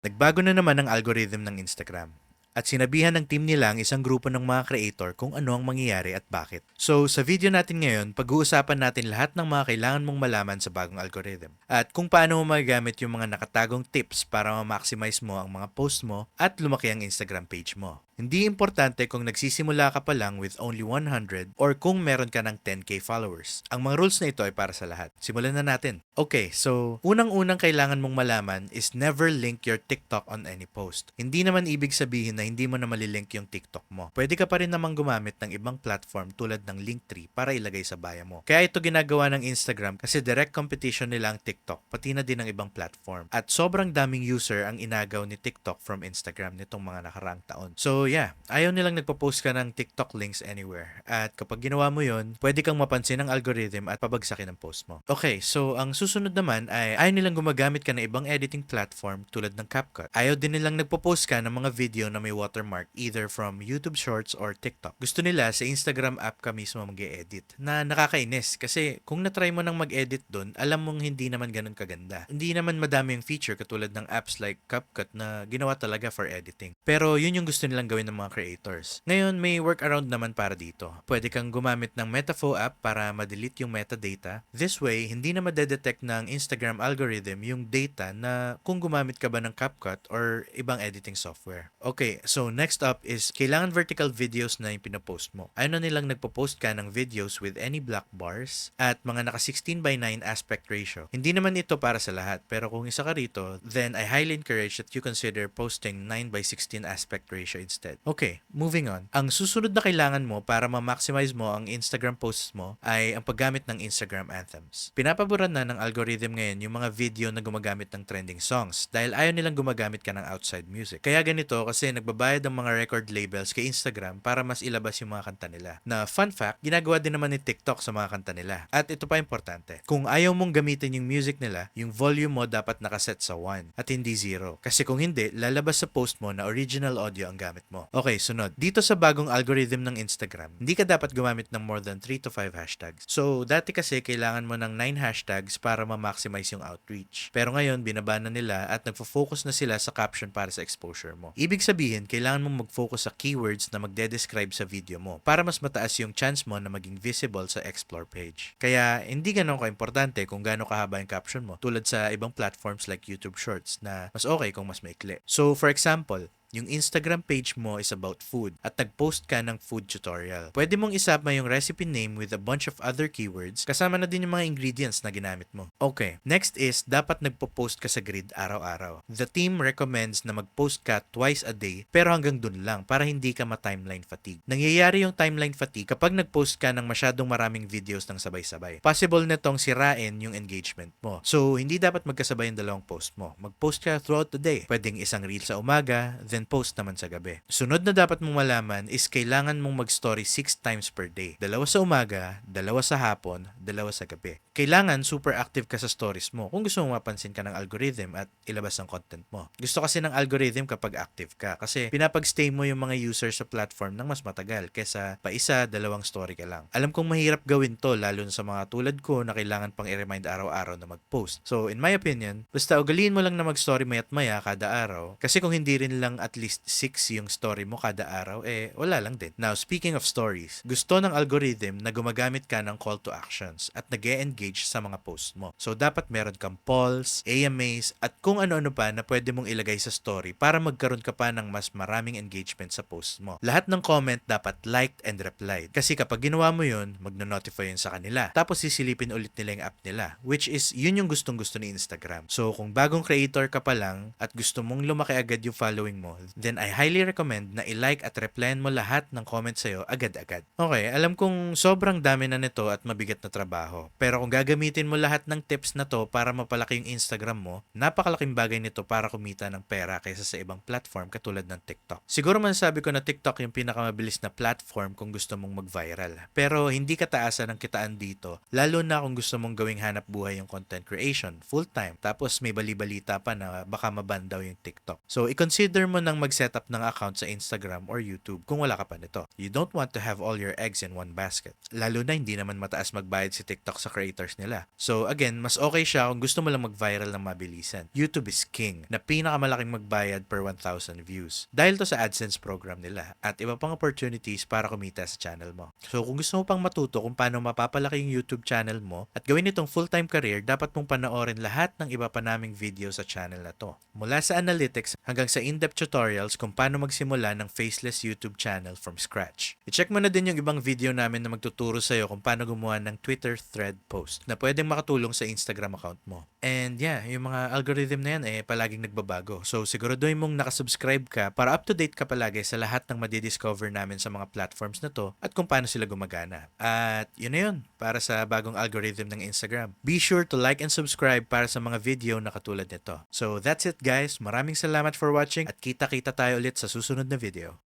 Nagbago na naman ang algorithm ng Instagram. At sinabihan ng team nila ang isang grupo ng mga creator kung ano ang mangyayari at bakit. So sa video natin ngayon, pag-uusapan natin lahat ng mga kailangan mong malaman sa bagong algorithm. At kung paano mo magagamit yung mga nakatagong tips para ma-maximize mo ang mga post mo at lumaki ang Instagram page mo. Hindi importante kung nagsisimula ka pa lang with only 100 or kung meron ka ng 10k followers. Ang mga rules na ito ay para sa lahat. Simulan na natin. Okay, so unang-unang kailangan mong malaman is never link your TikTok on any post. Hindi naman ibig sabihin na hindi mo na malilink yung TikTok mo. Pwede ka pa rin namang gumamit ng ibang platform tulad ng Linktree para ilagay sa bio mo. Kaya ito ginagawa ng Instagram kasi direct competition nila ang TikTok, pati na din ang ibang platform. At sobrang daming user ang inagaw ni TikTok from Instagram nitong mga nakaraang taon. So yeah, ayaw nilang nagpo-post ka ng TikTok links anywhere. At kapag ginawa mo yon, pwede kang mapansin ng algorithm at pabagsakin ang post mo. Okay, so ang susunod naman ay ayaw nilang gumagamit ka ng ibang editing platform tulad ng CapCut. Ayaw din nilang nagpo-post ka ng mga video na may watermark either from YouTube Shorts or TikTok. Gusto nila sa Instagram app ka mismo mag-edit na nakakainis kasi kung natry mo nang mag-edit doon, alam mong hindi naman ganun kaganda. Hindi naman madami yung feature katulad ng apps like CapCut na ginawa talaga for editing. Pero yun yung gusto nilang gawin ng mga creators. Ngayon, may workaround naman para dito. Pwede kang gumamit ng Metafo app para ma-delete yung metadata. This way, hindi na madedetect ng Instagram algorithm yung data na kung gumamit ka ba ng CapCut or ibang editing software. Okay, so next up is kailangan vertical videos na yung pinapost mo. Ayaw na nilang nagpo-post ka ng videos with any black bars at mga naka 16:9 aspect ratio. Hindi naman ito para sa lahat, pero kung isa ka rito, then I highly encourage that you consider posting 9:16 aspect ratio instead. Okay, moving on. Ang susunod na kailangan mo para ma-maximize mo ang Instagram posts mo ay ang paggamit ng Instagram anthems. Pinapaboran na ng algorithm ngayon yung mga video na gumagamit ng trending songs dahil ayaw nilang gumagamit ka ng outside music. Kaya ganito kasi nagbabayad ang mga record labels kay Instagram para mas ilabas yung mga kanta nila. Na fun fact, ginagawa din naman ni TikTok sa mga kanta nila. At ito pa importante, kung ayaw mong gamitin yung music nila, yung volume mo dapat nakaset sa 1 at hindi 0. Kasi kung hindi, lalabas sa post mo na original audio ang gamit mo. Okay, sunod. Dito sa bagong algorithm ng Instagram, hindi ka dapat gumamit ng more than 3 to 5 hashtags. So, dati kasi kailangan mo ng 9 hashtags para ma-maximize yung outreach. Pero ngayon, binaba na nila at nagfo-focus na sila sa caption para sa exposure mo. Ibig sabihin, kailangan mong mag-focus sa keywords na magde-describe sa video mo para mas mataas yung chance mo na maging visible sa explore page. Kaya, hindi ganun ka-importante kung gaano kahaba yung caption mo tulad sa ibang platforms like YouTube Shorts na mas okay kung mas maikli. So, for example, yung Instagram page mo is about food at nag-post ka ng food tutorial. Pwede mong isama yung recipe name with a bunch of other keywords kasama na din yung mga ingredients na ginamit mo. Okay, next is dapat nagpo-post ka sa grid araw-araw. The team recommends na mag-post ka twice a day pero hanggang dun lang para hindi ka ma-timeline fatigue. Nangyayari yung timeline fatigue kapag nag-post ka ng masyadong maraming videos ng sabay-sabay. Possible netong sirain yung engagement mo. So, hindi dapat magkasabay yung dalawang post mo. Mag-post ka throughout the day. Pwedeng isang reel sa umaga, then post naman sa gabi. Sunod na dapat mong malaman is kailangan mong mag-story 6 times per day. 2 sa umaga, 2 sa hapon, 2 sa gabi. Kailangan super active ka sa stories mo kung gusto mong mapansin ka ng algorithm at ilabas ang content mo. Gusto kasi ng algorithm kapag active ka kasi pinapag-stay mo yung mga users sa platform ng mas matagal kesa pa isa, 2 story ka lang. Alam kong mahirap gawin to lalo sa mga tulad ko na kailangan pang i-remind araw-araw na mag-post. So in my opinion, basta ugaliin mo lang na mag-story mayat maya kada araw kasi kung hindi rin lang at least 6 yung story mo kada araw, wala lang din. Now, speaking of stories, gusto ng algorithm na gumagamit ka ng call to actions at nag-e-engage sa mga post mo. So, dapat meron kang polls, AMAs, at kung ano-ano pa na pwede mong ilagay sa story para magkaroon ka pa ng mas maraming engagement sa post mo. Lahat ng comment dapat liked and replied. Kasi kapag ginawa mo yun, magno-notify yun sa kanila. Tapos sisilipin ulit nila yung app nila, which is yun yung gustong-gusto ni Instagram. So, kung bagong creator ka pa lang at gusto mong lumaki agad yung following mo, then I highly recommend na i-like at replyan mo lahat ng comment sa'yo agad-agad. Okay, alam kong sobrang dami na nito at mabigat na trabaho. Pero kung gagamitin mo lahat ng tips na to para mapalaki yung Instagram mo, napakalaking bagay nito para kumita ng pera kaysa sa ibang platform katulad ng TikTok. Siguro man sabi ko na TikTok yung pinakamabilis na platform kung gusto mong mag-viral. Pero hindi kataasan ng kitaan dito, lalo na kung gusto mong gawing hanap buhay yung content creation full-time. Tapos may bali-balita pa na baka maban daw yung TikTok. So, i-consider mo na lang mag-set up ng account sa Instagram or YouTube kung wala ka pa nito. You don't want to have all your eggs in one basket. Lalo na hindi naman mataas magbayad si TikTok sa creators nila. So again, mas okay siya kung gusto mo lang mag-viral ng mabilisan. YouTube is king, na pinakamalaking magbayad per 1,000 views. Dahil to sa AdSense program nila at iba pang opportunities para kumita sa channel mo. So kung gusto mo pang matuto kung paano mapapalaki yung YouTube channel mo at gawin itong full-time career, dapat mong panoorin lahat ng iba pa naming video sa channel na to. Mula sa analytics hanggang sa in-depth tutorials kung paano magsimula ng faceless YouTube channel from scratch. I-check mo na din yung ibang video namin na magtuturo sa'yo kung paano gumawa ng Twitter thread post na pwedeng makatulong sa Instagram account mo. And yeah, yung mga algorithm na yan palaging nagbabago. So siguraduhin mong nakasubscribe ka para up to date ka palagi sa lahat ng madidiscover namin sa mga platforms na to at kung paano sila gumagana. At yun na yun para sa bagong algorithm ng Instagram. Be sure to like and subscribe para sa mga video na katulad nito. So that's it guys. Maraming salamat for watching at kita-kita tayo ulit sa susunod na video.